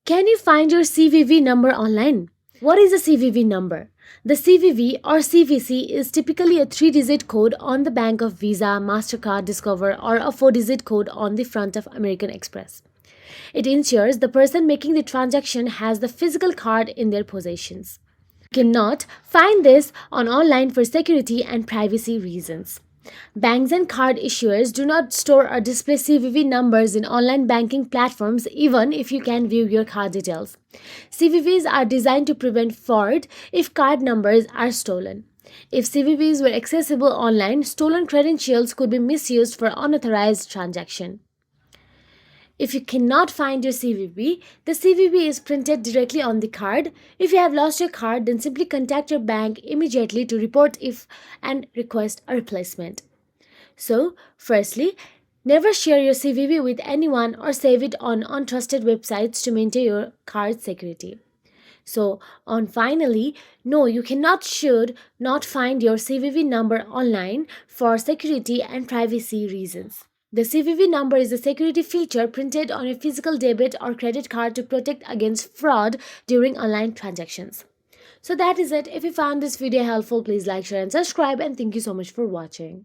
Can you find your CVV number online? What is a CVV number? The CVV or CVC is typically a 3-digit code on the back of Visa, MasterCard, Discover, or a 4-digit code on the front of American Express. It ensures the person making the transaction has the physical card in their possessions. You cannot find this on online for security and privacy reasons. Banks and card issuers do not store or display CVV numbers in online banking platforms even if you can view your card details. CVVs are designed to prevent fraud if card numbers are stolen. If CVVs were accessible online, stolen credentials could be misused for unauthorized transaction. If you cannot find your CVV, the CVV is printed directly on the card. If you have lost your card, then simply contact your bank immediately to report it and request a replacement. So, firstly, never share your CVV with anyone or save it on untrusted websites to maintain your card's security. So, on finally, no, you should not find your CVV number online for security and privacy reasons. The CVV number is a security feature printed on a physical debit or credit card to protect against fraud during online transactions. So that is it. If you found this video helpful, please like, share and subscribe, and thank you so much for watching.